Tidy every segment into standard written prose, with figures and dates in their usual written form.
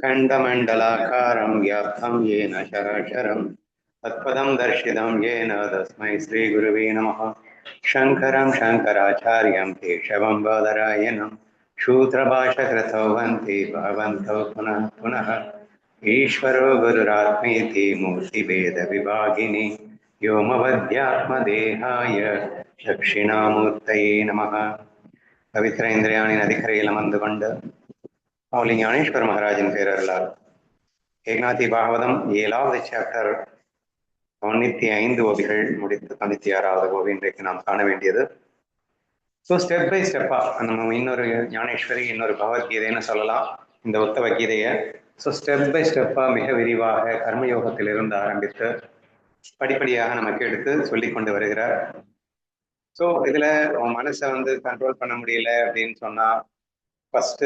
खण्डमण्डलाकारं व्याप्तं येन चराचरं तत्पदं दर्शितं येन तस्मै श्रीगुरुवे नमः। शङ्करं शङ्कराचार्यं केशवं बादरायणं शूद्रभाषकृतौ वन्ति भवन्तौ पुनः पुनः। ईश्वरो गुरुरात्मेति मूर्तिभेदविभागिनि व्योमवद्यात्मदेहाय दक्षिणामूर्तये नमः। पवित्र इन्द्रियाणि नदिकரையில் அமர்ந்து கொண்டு அவளி ஞானேஸ்வர் மகாராஜின் பேரர்களால் ஏகநாதி பாகவதம் 7வது சாப்டர் 95 கோபிகள் முடித்து 96வது கோபி இன்றைக்கு நாம் காண வேண்டியது. ஸோ ஸ்டெப் பை ஸ்டெப்பா நம்ம இன்னொரு ஞானேஸ்வரி இன்னொரு பகவத்கீதைன்னு சொல்லலாம் இந்த உத்தவ கீதையை. ஸோ ஸ்டெப் பை ஸ்டெப்பா மிக விரிவாக கர்மயோகத்திலிருந்து ஆரம்பித்து படிப்படியாக நமக்கு எடுத்து சொல்லி கொண்டு வருகிறார். ஸோ இதுல மனசை கண்ட்ரோல் பண்ண முடியல அப்படின்னு சொன்னா ஃபர்ஸ்ட்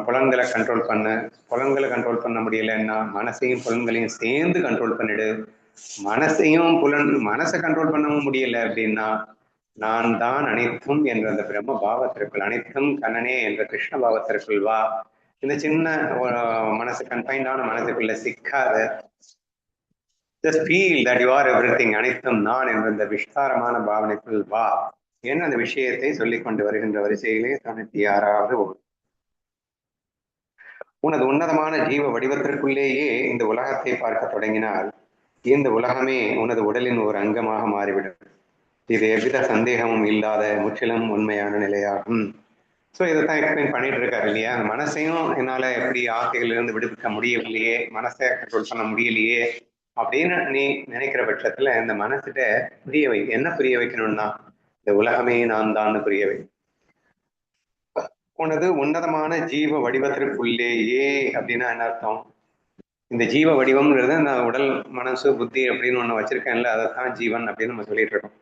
புலன்களை கண்ட்ரோல் பண்ணு. புலன்களை கண்ட்ரோல் பண்ண முடியலன்னா மனசையும் புலன்களையும் சேர்ந்து கண்ட்ரோல் பண்ணிடு. மனசை கண்ட்ரோல் பண்ணவும் முடியல அப்படின்னா நான் தான் அனைத்தும் என்ற அந்த பிரம்ம பாவத்திற்குள், அனைத்தும் கண்ணனே என்ற கிருஷ்ண பாவத்திற்குள் வா. இந்த சின்ன மனசு கன்ஃபைண்டான மனசுக்குள்ள சிக்காத, just feel that you are everything, அனைத்தும் நான் என்ற இந்த விஸ்தாரமான பாவனைக்குள் வா என்ன அந்த விஷயத்தை சொல்லிக் கொண்டு வருகின்ற வரிசையிலே 96வது. உனது உன்னதமான ஜீவ வடிவத்திற்குள்ளேயே இந்த உலகத்தை பார்க்க தொடங்கினால் இந்த உலகமே உனது உடலின் ஒரு அங்கமாக மாறிவிடும். இது எவ்வித சந்தேகமும் இல்லாத முற்றிலும் உண்மையான நிலையாகும். ஸோ இதைத்தான் எக்ஸ்பிளைன் பண்ணிட்டு இருக்காரு இல்லையா. அந்த மனசையும் என்னால எப்படி ஆசைகளிலிருந்து விடுவிக்க முடியவில்லையே, மனசை கண்ட்ரோல் பண்ண முடியலையே அப்படின்னு நீ நினைக்கிற பட்சத்துல இந்த மனசுகிட்ட புரிய வை. என்ன புரிய வைக்கணும்னா இந்த உலகமே நான் தான் புரிய வை. உனது உன்னதமான ஜீவ வடிவத்திற்குள்ளேயே அப்படின்னா என்ன அர்த்தம்? இந்த ஜீவ வடிவம்ங்கிறது நான் உடல் மனசு புத்தி அப்படின்னு ஒண்ணு வச்சிருக்கேன்ல, அதைத்தான் ஜீவன் அப்படின்னு நம்ம சொல்லிட்டு இருக்கோம்.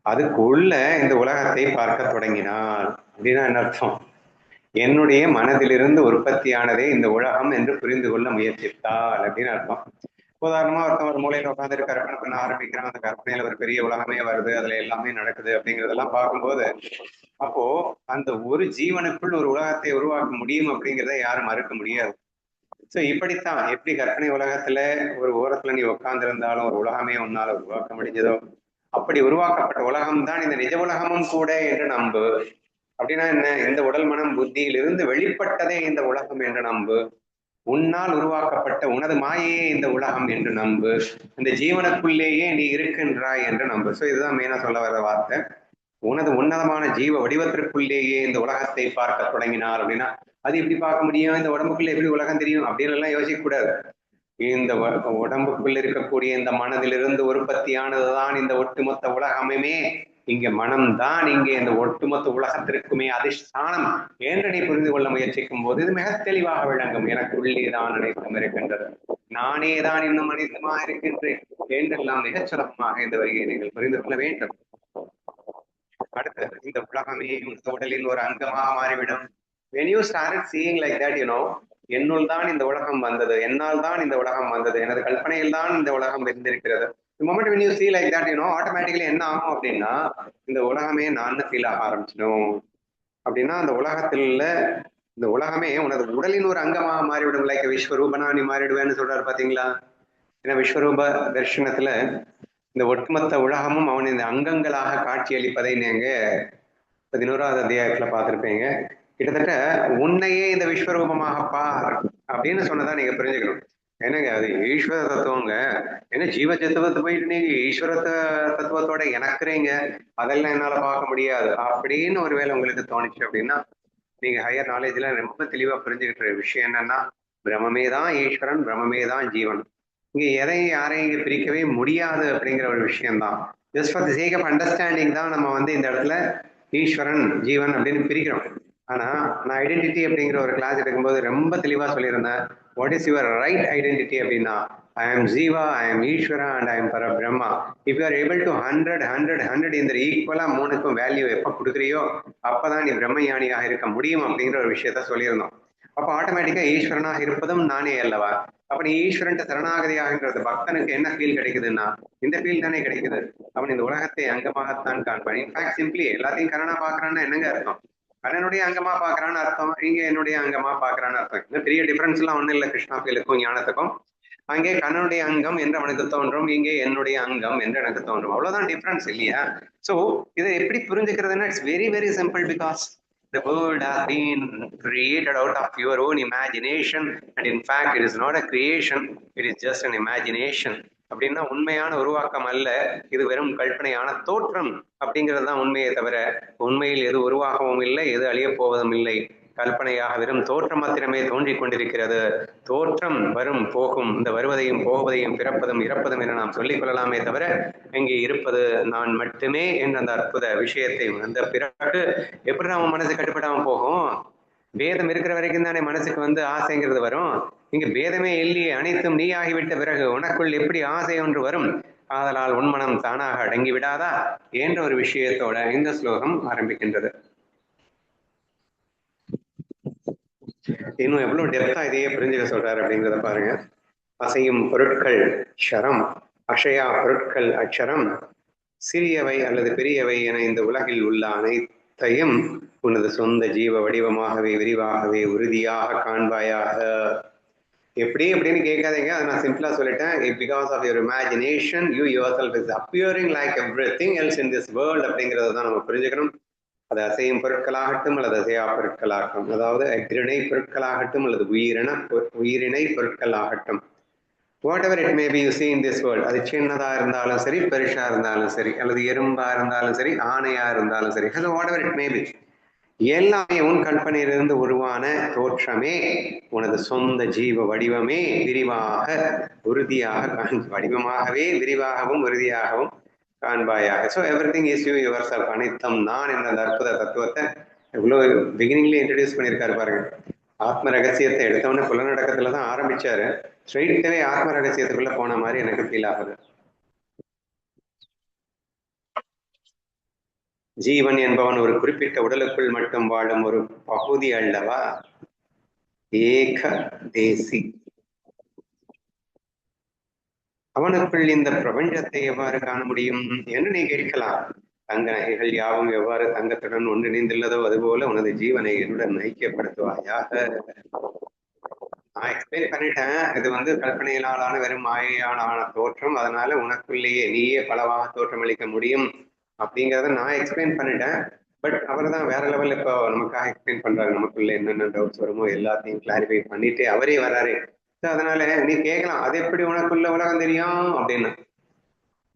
அதுக்குள்ள இந்த உலகத்தை பார்க்க தொடங்கினால் அப்படின்னா என்ன அர்த்தம்? என்னுடைய மனதிலிருந்து உற்பத்தியானதே இந்த உலகம் என்று புரிந்து கொள்ள முயற்சித்தால் அப்படின்னு அர்த்தம். உதாரணமா ஒருத்தன் ஒரு மூலையில உட்காந்துட்டு கற்பனை பண்ண ஆரம்பிக்கிறான். அந்த கற்பனையில ஒரு பெரிய உலகமே வருது, அதுல எல்லாமே நடக்குது அப்படிங்கிறதெல்லாம் பார்க்கும்போது அப்போ அந்த ஒரு ஜீவனுக்குள் ஒரு உலகத்தை உருவாக்க முடியும் அப்படிங்கிறத யாரும் மறுக்க முடியாது. ஸோ இப்படித்தான் எப்படி கற்பனை உலகத்துல ஒரு ஓரத்துல நீ உட்கார்ந்திருந்தாலும் ஒரு உலகமே உன்னால உருவாக்க முடிஞ்சதோ அப்படி உருவாக்கப்பட்ட உலகம் தான் இந்த நிஜ உலகமும் கூட என்று நம்பு. அப்படின்னா என்ன? இந்த உடல் மனம் புத்தியிலிருந்து வெளிப்பட்டதே இந்த உலகம் என்று நம்பு. உன்னால் உருவாக்கப்பட்ட உனது மாயையே இந்த உலகம் என்று நம்பு. இந்த ஜீவனுக்குள்ளேயே நீ இருக்கின்றாய் என்று நம்பு. ஸோ இதுதான் மெயினா சொல்ல வர வார்த்தை. உனது உன்னதமான ஜீவ வடிவத்திற்குள்ளேயே இந்த உலகத்தை பார்க்க தொடங்கினார் அப்படின்னா அது எப்படி பார்க்க முடியும்? இந்த உடம்புக்குள்ள எப்படி உலகம் தெரியும் அப்படின்னு எல்லாம் யோசிக்க கூடாது. இந்த உடம்புக்குள்ள இருக்கக்கூடிய இந்த மனதிலிருந்து உற்பத்தியானதுதான் இந்த ஒட்டுமொத்த உலகமே. இங்க மனம்தான் இங்கே இந்த ஒட்டுமொத்த உலகத்திற்குமே அதிஷ்டானம் என்று நீ புரிந்து கொள்ள முயற்சிக்கும் போது இது மிக தெளிவாக விளங்கும். எனக்கு உள்ளேதான் அனைத்தும் இருக்கின்றது, நானே தான் இன்னும் அனைத்துமாக இருக்கின்றேன் என்றெல்லாம் மிகச் சுலபமாக இந்த வரியை நீங்கள் புரிந்து கொள்ள வேண்டும். அடுத்தது இந்த உலகமே உடலில் ஒரு அங்கமாக மாறிவிடும். when you started seeing like that, என்னுள் தான் இந்த உலகம் வந்தது, என்னால் தான் இந்த உலகம் வந்தது, எனது கல்பனையில் தான் இந்த உலகம் இருந்திருக்கிறது. the moment when you see like that, automatically என்ன ஆகும் அப்படின்னா இந்த உலகமே நான் ஃபீல் ஆக ஆரம்பிச்சிடும். அப்படின்னா அந்த உலகத்துல இந்த உலகமே உனது உடலின் ஒரு அங்கமாக மாறிவிடும். லைக் விஸ்வரூபனா நீ மாறிடுவேன்னு சொல்றாரு பாத்தீங்களா. ஏன்னா விஸ்வரூப தர்ஷனத்துல இந்த ஒட்டுமொத்த உலகமும் அவன் இந்த அங்கங்களாக காட்சி அளிப்பதை நீங்க 11வது அத்தியாயத்துல பார்த்திருப்பீங்க. கிட்டத்தட்ட உன்னையே இந்த விஸ்வரூபமாக பார் அப்படின்னு சொன்னதா நீங்க புரிஞ்சுக்கணும். என்னங்க அது ஈஸ்வர தத்துவங்க, ஏன்னா ஜீவ தத்துவத்தை போயிட்டு நீங்க ஈஸ்வர தத்துவத்தோட இணக்குறீங்க, அதெல்லாம் என்னால பார்க்க முடியாது அப்படின்னு ஒருவேளை உங்களுக்கு தோணுச்சு அப்படின்னா நீங்க ஹையர் நாலேஜ்ல ரொம்ப தெளிவா புரிஞ்சுக்கிட்ட விஷயம் என்னன்னா பிரம்மே தான் ஈஸ்வரன், பிரம்மே தான் ஜீவன். இங்க எதையும் யாரையும் இங்க பிரிக்கவே முடியாது அப்படிங்கிற ஒரு விஷயம்தான். Just for the sake of understanding தான் நம்ம இந்த இடத்துல ஈஸ்வரன் ஜீவன் அப்படின்னு பிரிக்கிறோம். ஆனா நான் ஐடென்டிட்டி அப்படிங்கிற ஒரு கிளாஸ் எடுக்கும்போது ரொம்ப தெளிவா சொல்லியிருந்தேன். What is your right identity அப்படின்னா ஐ ஆம் ஜீவா, ஐ ஆம் ஈஸ்வரா அண்ட் ஐ ஆம் பர Brahma. If you are able to 100 இந்த ஈக்குவலா மூணுக்கும் வேல்யூ எப்ப கொடுக்குறியோ அப்பதான் நீ பிரம்மஞானியாக இருக்க முடியும் அப்படிங்கிற ஒரு விஷயத்த சொல்லியிருந்தோம். அப்ப ஆட்டோமேட்டிக்கா ஈஸ்வரனாக இருப்பதும் நானே அல்லவா. அப்ப நீ ஈஸ்வரன் சரணாகதியாகின்றது பக்தனுக்கு என்ன ஃபீல் கிடைக்குதுன்னா இந்த ஃபீல் தானே கிடைக்குது. அவன் இந்த உலகத்தை அங்கமாகத்தான் காண்பான். இன்ஃபேக்ட் சிம்பிளி எல்லாத்தையும் கரணா பாக்குறான்னு என்னங்க அர்த்தம்? கண்ணனுடைய அங்கமா பாக்குறான்னு அர்த்தம், இங்க என்னுடைய அங்கமா பாக்குறான்னு அர்த்தம். இன்னும் பெரிய டிஃபரன்ஸ் எல்லாம் ஒண்ணும் இல்லை கிருஷ்ணா ஃபீலுக்கும் ஞானத்துக்கும். அங்கே கண்ணனுடைய அங்கம் என்று அவனுக்கு தோன்றும், இங்கே என்னுடைய அங்கம் என்று எனக்கு தோன்றும், அவ்வளவுதான் டிஃபரன்ஸ் இல்லையா? சோ இதை எப்படி புரிஞ்சுக்கிறதுன்னா it's very very simple. Because the world has been created out of your own imagination, and in fact it is not a creation, it is just an imagination. அப்படின்னா உண்மையான உருவாக்கம் அல்ல, இது வெறும் கல்பனையான தோற்றம் அப்படிங்கிறது தான் உண்மையை தவிர உண்மையில் எது உருவாகவும் இல்லை, எது அழியப் போவதும் இல்லை. கல்பனையாக வெறும் தோற்றம் மாத்திரமே தோன்றிக் கொண்டிருக்கிறது. தோற்றம் வரும் போகும், இந்த வருவதையும் போவதையும் பிறப்பதும் இறப்பதும் என நாம் சொல்லிக் கொள்ளலாமே தவிர இங்கே இருப்பது நான் மட்டுமே என்ற அந்த அற்புத விஷயத்தை அந்த பிறகு எப்படி நம்ம மனசு கட்டுப்படாம போகும்? பேதம் இருக்கிற வரைக்கும் தானே மனசுக்கு வந்து ஆசைங்கிறது வரும். இங்க பேதமே இல்லையே, அனைத்தும் நீ ஆகிவிட்ட பிறகு உனக்குள் எப்படி ஆசை ஒன்று வரும்? ஆதலால் உன்மனம் தானாக அடங்கி விடாதா என்ற ஒரு விஷயத்தோட இந்த ஸ்லோகம் ஆரம்பிக்கின்றது. இன்னும் எவ்வளவு டெப்தா இதையே புரிஞ்சுக்க சொல்றாரு அப்படிங்கிறத பாருங்க. அசையும் பொருட்கள் க்ஷரம், அசையா பொருட்கள் அக்ஷரம், சிறியவை அல்லது பெரியவை என இந்த உலகில் உள்ள அனைத்தையும் உனது சொந்த ஜீவ வடிவமாகவே விரிவாகவே உறுதியாக காண்பாயாக. எப்படி அப்படின்னு கேட்காதீங்க, அதை நான் சிம்பிளா சொல்லிட்டேன். Because of your imagination you yourself is appearing like everything else in this world அப்படிங்கிறத தான் நம்ம புரிஞ்சுக்கணும். அது அசையும் பொருட்களாகட்டும் அல்லது அசையா பொருட்களாகட்டும், அதாவது அக்ரிணை பொருட்களாகட்டும் அல்லது உயிரினை பொருட்களாகட்டும், whatever it may be you see in this world, அது சின்னதா இருந்தாலும் சரி, பெருசா இருந்தாலும் சரி, அல்லது எறும்பா இருந்தாலும் சரி, ஆணையா இருந்தாலும் சரி, அது what ever it may B, எல்லாமே உன் கற்பனையிலிருந்து உருவான தோற்றமே உனது சொந்த ஜீவ வடிவமே விரிவாக உறுதியாக வடிவமாகவே விரிவாகவும் உறுதியாகவும் காண்பாயாக. So everything is you yourself, அனைத்தும் நான் என்ற அந்த அற்புத தத்துவத்தை எவ்வளோ பிகினிங்லேயே இன்ட்ரடியூஸ் பண்ணியிருக்காரு பாருங்க. ஆத்ம ரகசியத்தை எடுத்தவொடனே புலநடக்கத்துல தான் ஆரம்பிச்சாரு, ஸ்ட்ரெயிட்டாவே ஆத்ம ரகசியத்துக்குள்ள போன மாதிரி எனக்கு ஃபீல் ஆகுது. ஜீவன் என்பவன் ஒரு குறிப்பிட்ட உடலுக்குள் மட்டும் வாழும் ஒரு பகுதி அல்லவா, ஏக தேசி. அவனுக்குள் இந்த பிரபஞ்சத்தை எவ்வாறு காண முடியும் என்று நீ கேட்கலாம். தங்க நகைகள் யாவும் எவ்வாறு தங்கத்துடன் ஒன்றிணைந்துள்ளதோ அதுபோல உனது ஜீவனை என்னுடன் ஐக்கியப்படுத்துவாயாக. நான் எக்ஸ்பிளைன் பண்ணிட்டேன், இது வந்து கற்பனையினாலான வெறும் மாயையாலான தோற்றம், அதனால உனக்குள்ளேயே நீயே பலவாக தோற்றமளிக்க முடியும் அப்படிங்கிறத நான் எக்ஸ்பிளைன் பண்ணிட்டேன். பட் அவர் தான் வேற லெவல்ல இப்போ நமக்காக எக்ஸ்பிளைன் பண்றாரு. நமக்குள்ள என்னென்ன டவுட்ஸ் வருமோ எல்லாத்தையும் கிளாரிஃபை பண்ணிட்டு அவரே வராரு. அதனால நீ கேட்கலாம், அது எப்படி உனக்குள்ள உலகம் தெரியும் அப்படின்னு.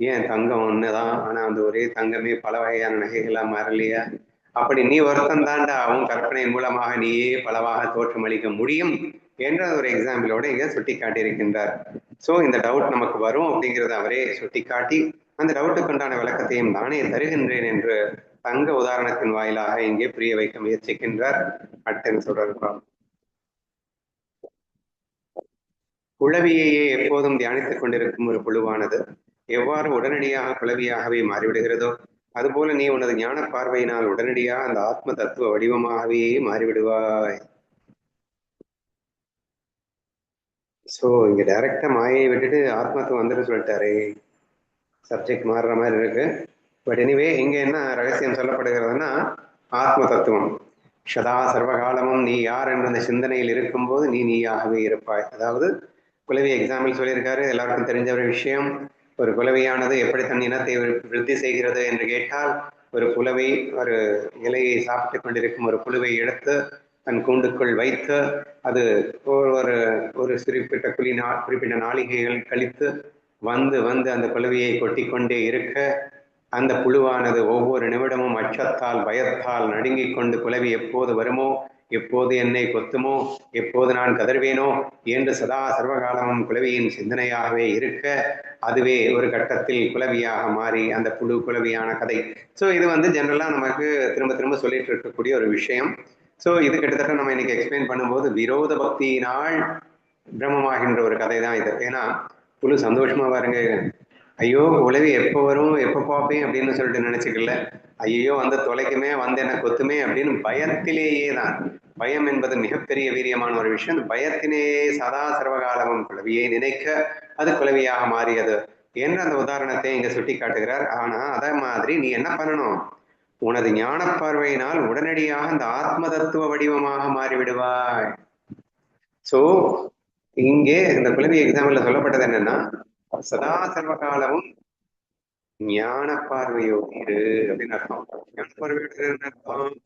ஏன் தங்கம் ஒண்ணுதான், ஆனா அந்த ஒரே தங்கமே பல வகையான நகைகளா மாறலையா? அப்படி நீ ஒருத்தன் தாண்டா உன் கற்பனை மூலமாக நீயே பலவாக தோற்றமளிக்க முடியும் என்ற ஒரு எக்ஸாம்பிளோட இங்க சுட்டி காட்டியிருக்கின்றார். சோ இந்த டவுட் நமக்கு வரும் அப்படிங்கிறத அவரே சுட்டி காட்டி அந்த டவுட்டுக்கு உண்டான விளக்கத்தையும் நானே தருகின்றேன் என்று தங்க உதாரணத்தின் வாயிலாக இங்கே புரிய வைக்க முயற்சிக்கின்றார். அடுத்து சொல்றாருப்பா, குளவியையே எப்போதும் தியானித்துக் கொண்டிருக்கும் ஒரு புழுவானது எவ்வாறு உடனடியாக குளவியாகவே மாறிவிடுகிறதோ அதுபோல நீ உனது ஞான பார்வையினால் உடனடியாக அந்த ஆத்ம தத்துவ வடிவமாகவே மாறிவிடுவாய். சோ இங்க டைரக்டா மாயை விட்டுட்டு ஆத்மத்துவம் வந்துட்டு சொல்லிட்டாரு. சப்ஜெக்ட் மாறுற மாதிரி இருக்கு. பட் எனிவே இங்க என்ன ரகசியம் சொல்லப்படுகிறதுனா, ஆத்ம தத்துவம் சதா சர்வகாலமும் நீ யார் என்ற அந்த சிந்தனையில் இருக்கும்போது நீ நீயாகவே இருப்பாய். அதாவது குலவி எக்ஸாம்பிள் சொல்லியிருக்காரு, எல்லாருக்கும் தெரிஞ்ச ஒரு விஷயம். ஒரு குலவியானது எப்படி தன் இனத்தை விருத்தி செய்கிறது என்று கேட்டால், ஒரு குலவை ஒரு இலையை சாப்பிட்டு கொண்டிருக்கும் ஒரு புழுவை எடுத்து தன் கூண்டுக்குள் வைத்து அது ஒரு ஒரு குறிப்பிட்ட நாளிகைகள் கழித்து வந்து வந்து அந்த குலவியை கொட்டி கொண்டே இருக்க அந்த புழுவானது ஒவ்வொரு நிமிடமும் அச்சத்தால் பயத்தால் நடுங்கிக் கொண்டு குலவி எப்போது வருமோ, எப்போது என்னை கொத்துமோ, எப்போது நான் கதர்வேனோ என்று சதா சர்வகாலமும் குலவியின் சிந்தனையாகவே இருக்க அதுவே ஒரு கட்டத்தில் குலவியாக மாறி அந்த புழு குலவியான கதை. ஸோ இது வந்து ஜென்ரலா நமக்கு திரும்ப திரும்ப சொல்லிட்டு இருக்கக்கூடிய ஒரு விஷயம். ஸோ இது கிட்டத்தட்ட நம்ம இன்னைக்கு எக்ஸ்பிளைன் பண்ணும்போது விரோத பக்தியினால் பிரம்மமாகின்ற ஒரு கதை தான் இது. ஏன்னா புழு சந்தோஷமா பாருங்க, ஐயோ உலவி எப்போ வரும் எப்போ பார்ப்பேன் அப்படின்னு சொல்லிட்டு நினைச்சுக்கல, ஐயோ வந்து தொலைக்குமே வந்து என்ன கொத்துமே அப்படின்னு பயத்திலேயே தான். பயம் என்பது மிகப்பெரிய வீரியமான ஒரு விஷயம். பயத்தினே சதா சர்வகாலமும் குலவியை நினைக்க அது குலவியாக மாறியது என்ற அந்த உதாரணத்தை இங்க சுட்டி காட்டுகிறார். ஆனா அதே மாதிரி நீ என்ன பண்ணணும், உனது ஞான பார்வையினால் உடனடியாக அந்த ஆத்ம தத்துவ வடிவமாக மாறிவிடுவாய். சோ இங்கே இந்த குழந்தை எக்ஸாம்பிள்ல சொல்லப்பட்டது என்னன்னா, சதா சர்வ காலமும் ஞான பார்வையோடு இரு அப்படின்னு அர்த்தம். ஞான பார்வையோடு இரு அர்த்தம்,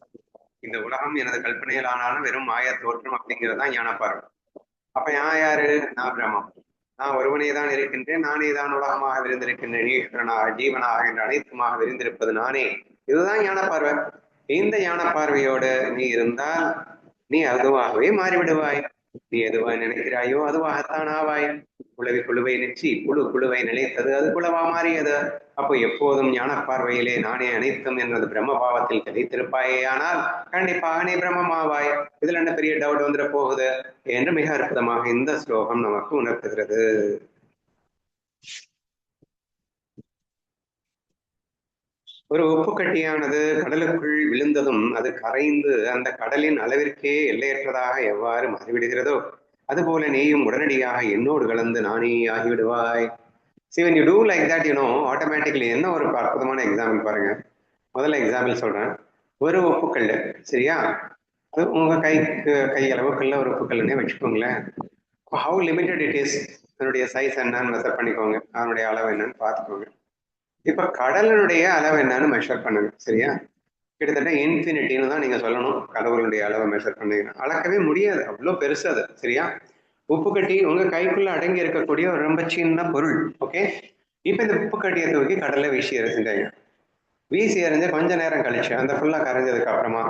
இந்த உலகம் எனது கல்பனையில் ஆனாலும் வெறும் மாய தோற்றம் அப்படிங்கிறது தான் ஞான பார்வை. அப்ப நான் யாரு? நான் பிரம்மம். நான் ஒருவனே தான் இருக்கின்றேன், நானே தான் உலகமாக விரிந்திருக்கின்றேன், ஜீவனாக என்ற அனைத்துமாக விரிந்திருப்பது நானே. இதுதான் ஞான பார்வை. இந்த ஞான பார்வையோடு நீ இருந்தால் நீ அதுவாகவே மாறிவிடுவாய். நீ எதுவாய் நினைக்கிறாயோ அதுவாகத்தான் ஆவாய். குழுவை குழுவை நெற்றி குழு குழுவை நிலைத்தது அது குழுவா மாறியது. அப்போ எப்போதும் ஞான பார்வையிலே நானே அனைத்தும் என்பது பிரம்ம பாவத்தில் கிடைத்திருப்பாயே, ஆனால் கண்டிப்பாக நீ பிரம்மமாவாய். இதுல என்ன பெரிய டவுட் வந்துட போகுது என்று மிக அற்புதமாக இந்த ஸ்லோகம் நமக்கு உணர்த்துகிறது. ஒரு உப்பு கட்டியானது கடலுக்குள் விழுந்ததும் அது கரைந்து அந்த கடலின் அளவிற்கே எல்லையற்றதாக எவ்வாறு மாறிவிடுகிறதோ அதுபோல நீயும் உடனடியாக என்னோடு கலந்து நானே ஆகிவிடுவாய். See, when you do like that, automatically என்ன ஒரு அற்புதமான எக்ஸாம்பிள் பாருங்க. முதல்ல எக்ஸாம்பிள் சொல்றேன். ஒரு உப்புக்கல், சரியா? அது உங்க கை அளவுக்குள்ள ஒரு உப்புக்கல்னே வச்சுக்கோங்களேன். ஹவு லிமிட்டட் இட் இஸ், அதனுடைய சைஸ் என்னன்னு மெஷர் பண்ணிக்கோங்க, அதனுடைய அளவு என்னன்னு பார்த்துக்கோங்க. இப்ப கடலினுடைய அளவு என்னன்னு மெஷர் பண்ணுங்க, சரியா? கிட்டத்தட்ட இன்ஃபினிட்டின்னு தான் நீங்க சொல்லணும். கடவுளுடைய அளவை மெஷர் பண்ணீங்கன்னா அளக்கவே முடியாது, அவ்வளவு பெருசு அது, சரியா? உப்பு கட்டி உங்க கைக்குள்ள அடங்கி இருக்கக்கூடிய ஒரு ரொம்ப சின்ன பொருள். ஓகே, இப்ப இந்த உப்பு கட்டியை தூக்கி கடல்ல வீசி எறிஞ்சிட்டாங்க. வீசி எறிஞ்ச கொஞ்ச நேரம் கழிச்சு அந்த ஃபுல்லா கரைஞ்சதுக்கு அப்புறமா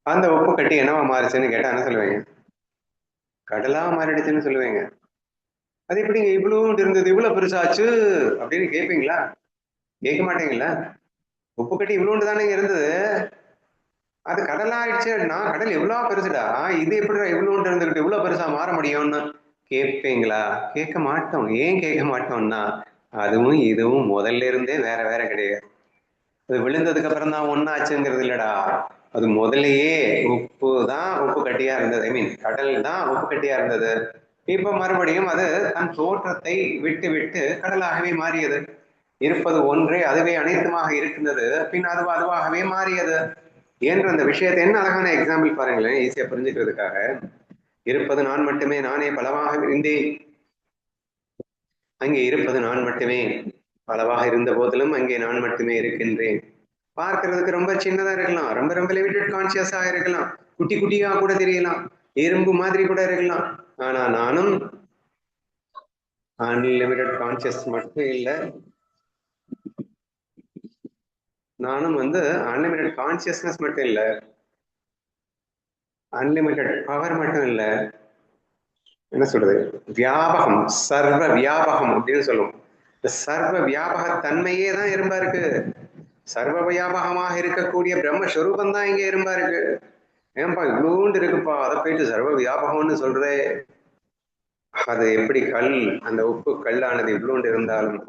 அந்த உப்பு கட்டி என்னவா மாறிச்சுன்னு கேட்டா என்ன சொல்லுவீங்க? கடலா மாறிடுச்சுன்னு சொல்லுவீங்க. அது எப்படிங்க இவ்வளவு இருந்தது இவ்வளவு பெருசாச்சு அப்படின்னு கேட்பீங்களா? கேட்க மாட்டீங்களா? உப்பு கட்டி இவ்வளோண்டு தானே இருந்தது, அது கடலாயிடுச்சு, நான் கடல் எவ்வளவு பெருசுடா, இது எப்படி இவ்வளோண்டு இருந்துகிட்டு இவ்வளவு பெருசா மாற முடியும்னு கேட்பீங்களா? கேட்க மாட்டோம். ஏன் கேட்க மாட்டோம்னா அதுவும் இதுவும் முதல்ல இருந்தே வேற வேற கிடையாது. அது விழுந்ததுக்கு அப்புறம் தான் ஒன்னாச்சுங்கிறது இல்லடா. அது முதலையே உப்பு தான் உப்பு கட்டியா இருந்தது, ஐ மீன் கடல் தான் உப்பு கட்டியா இருந்தது. இப்ப மறுபடியும் அது தன் தோற்றத்தை விட்டு விட்டு கடலாகவே மாறியது. இருப்பது ஒன்றே, அதுவே அனைத்துமாக இருக்கின்றது, பின் அதுவாகவே மாறியது என்ற அந்த விஷயத்தை என்ன அழகான எக்ஸாம்பிள் பாருங்களேன், ஈஸியா புரிஞ்சுக்கிறதுக்காக. இருப்பது நான் மட்டுமே, நானே பலவாக இருந்தேன். அங்கே இருப்பது நான் மட்டுமே, பலவாக இருந்த போதிலும் அங்கே நான் மட்டுமே இருக்கின்றேன். பார்க்கறதுக்கு ரொம்ப சின்னதா இருக்கலாம், ரொம்ப ரொம்ப லிமிட்டட் கான்சியஸா இருக்கலாம், குட்டி குட்டியா கூட தெரியலாம், எறும்பு மாதிரி கூட இருக்கலாம். ஆனா நானும் அன்லிமிட்டட் கான்சியஸ் மட்டும் இல்லை, நானும் அன்லிமிட்டட் கான்சியஸ்னஸ் மட்டும் இல்லை, அன்லிமிட்டட் பவர் மட்டும் இல்லை, என்ன சொல்றது, வியாபகம், சர்வ வியாபகம் அப்படின்னு சொல்லுவோம். இந்த சர்வ வியாபக தன்மையே தான் எறும்பா இருக்கு. சர்வ வியாபகமாக இருக்கக்கூடிய பிரம்மஸ்வரூபம் தான் இங்க எறும்பா இருக்கு. ஏன்பா இவ்வளோண்டு இருக்குப்பா, அதை போயிட்டு சர்வ வியாபகம்னு சொல்றே? அது எப்படி கல், அந்த உப்பு கல்லானது இவ்வளோண்டு இருந்தாலும்